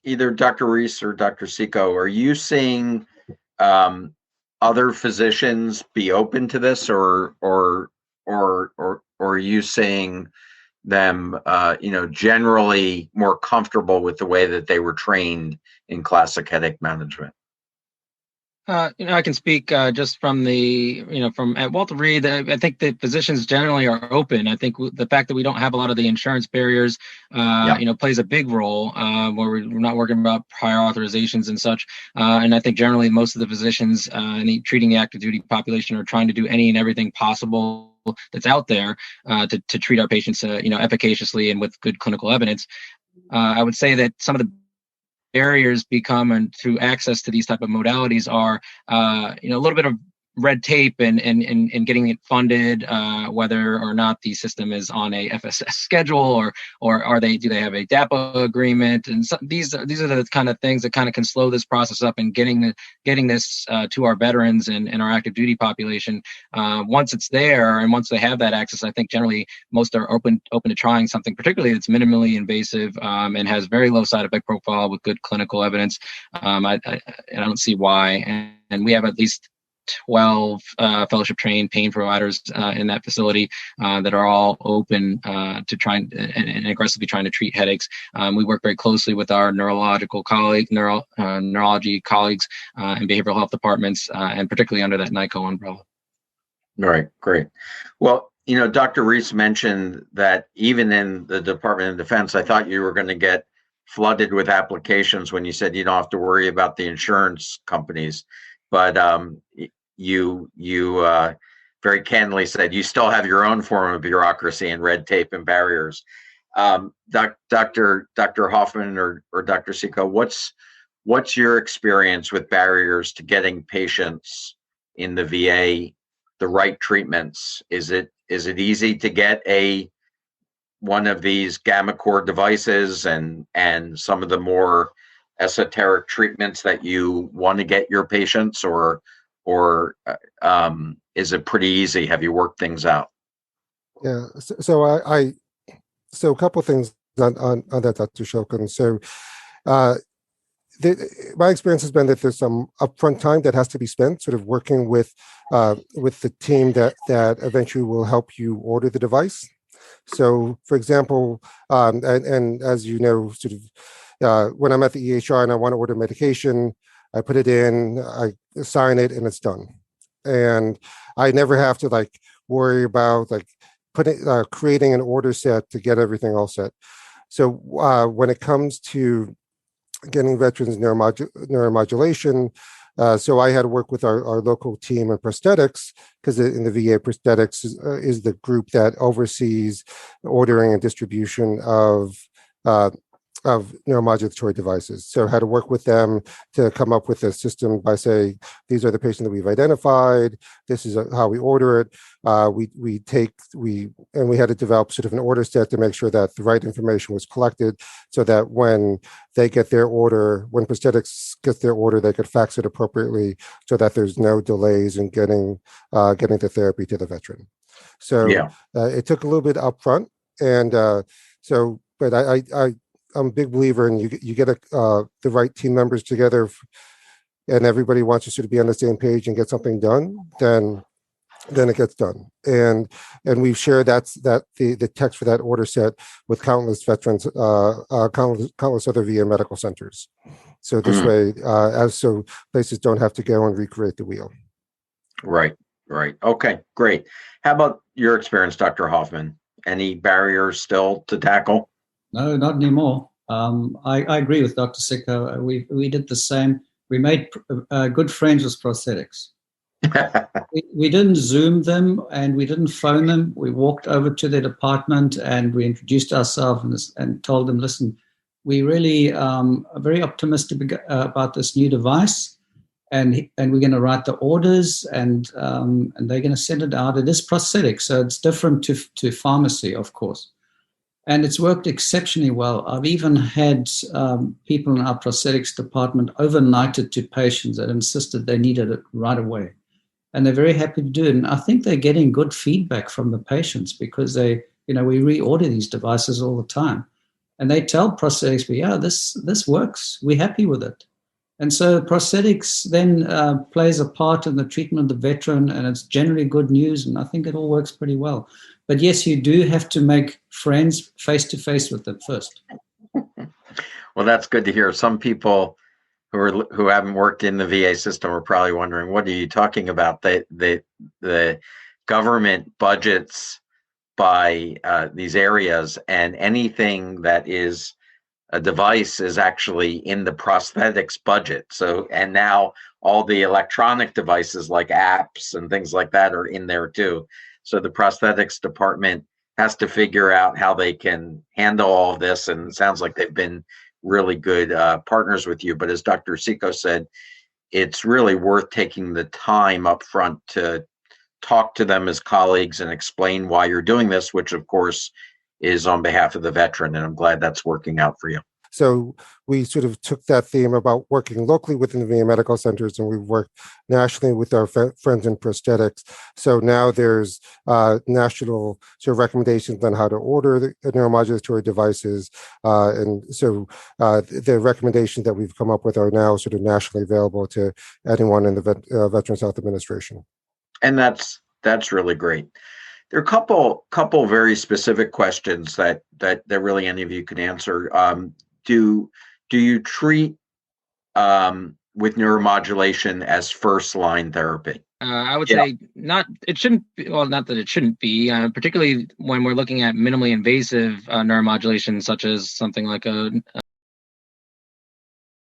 either Dr. Reese or Dr. Seco, are you seeing um, other physicians be open to this, or are you seeing them, generally more comfortable with the way that they were trained in classic headache management? I can speak just from from at Walter Reed. I think the physicians generally are open. I think the fact that we don't have a lot of the insurance barriers, Yeah. plays a big role where we're not working about prior authorizations and such. And I think generally most of the physicians treating the active duty population are trying to do any and everything possible that's out there to treat our patients, efficaciously and with good clinical evidence. I would say that some of the barriers become and through access to these type of modalities are a little bit of red tape and getting it funded, whether or not the system is on a FSS schedule or do they have a DAPA agreement, and these are the kind of things that kind of can slow this process up and getting this to our veterans and our active duty population. Once it's there and once they have that access, I think generally most are open to trying something, particularly that's minimally invasive and has very low side effect profile with good clinical evidence. I don't see why, and we have at least 12 fellowship trained pain providers in that facility that are all open to trying and aggressively trying to treat headaches. We work very closely with our neurology colleagues and behavioral health departments, and particularly under that NICO umbrella. All right, great. Well, Dr. Reese mentioned that even in the Department of Defense, I thought you were going to get flooded with applications when you said you don't have to worry about the insurance companies. But you very candidly said you still have your own form of bureaucracy and red tape and barriers. Dr. Hoffman or Dr. Seco, what's your experience with barriers to getting patients in the VA the right treatments? Is it easy to get one of these gamma core devices and some of the more esoteric treatments that you want to get your patients, or is it pretty easy? Have you worked things out? Yeah. So a couple of things on that, Dr. Shokin. So my experience has been that there's some upfront time that has to be spent sort of working with the team that eventually will help you order the device. So, for example, and as you know, sort of when I'm at the EHR and I want to order medication, I put it in, I sign it, and it's done. And I never have to worry about creating an order set to get everything all set. So when it comes to getting veterans neuromodulation, so I had to work with our local team in prosthetics, because in the VA, prosthetics is the group that oversees ordering and distribution of neuromodulatory devices. So how to work with them to come up with a system by saying, these are the patients that we've identified, this is how we order it. We had to develop sort of an order set to make sure that the right information was collected, so that when they get their order, when prosthetics gets their order, they could fax it appropriately, so that there's no delays in getting the therapy to the veteran. So yeah. It took a little bit upfront, and but I'm a big believer in you get the right team members together, and everybody wants to sort of be on the same page and get something done, then it gets done. And we've shared the text for that order set with countless veterans, countless other VA medical centers. So this way, so places don't have to go and recreate the wheel. Right. Okay, great. How about your experience, Dr. Hoffman? Any barriers still to tackle? No, not anymore. I agree with Dr. Seco. We did the same. We made good friends with prosthetics. we didn't Zoom them and we didn't phone them. We walked over to their department and we introduced ourselves and told them, listen, we really are very optimistic about this new device, and we're going to write the orders and they're going to send it out. It is prosthetic, so it's different to pharmacy, of course. And it's worked exceptionally well. I've even had people in our prosthetics department overnighted to patients that insisted they needed it right away. And they're very happy to do it. And I think they're getting good feedback from the patients, because we reorder these devices all the time. and they tell prosthetics, yeah, this works. We're happy with it. And so prosthetics then plays a part in the treatment of the veteran, and it's generally good news, and I think it all works pretty well. But yes, you do have to make friends face-to-face with them first. Well, that's good to hear. Some people who haven't worked in the VA system are probably wondering, what are you talking about? The government budgets by these areas, and anything that is a device is actually in the prosthetics budget. So, and now all the electronic devices like apps and things like that are in there too. So the prosthetics department has to figure out how they can handle all of this. And it sounds like they've been really good partners with you. But as Dr. Seco said, it's really worth taking the time up front to talk to them as colleagues and explain why you're doing this, which of course is on behalf of the veteran. And I'm glad that's working out for you. So we sort of took that theme about working locally within the VA medical centers, and we've worked nationally with our friends in prosthetics. So now there's national sort of recommendations on how to order the neuromodulatory devices. And so the recommendations that we've come up with are now sort of nationally available to anyone in the Veterans Health Administration. And that's really great. There are a couple very specific questions that really any of you can answer. Do you treat with neuromodulation as first line therapy? I would say not. It shouldn't be. Well, not that it shouldn't be. Particularly when we're looking at minimally invasive neuromodulation, such as something like a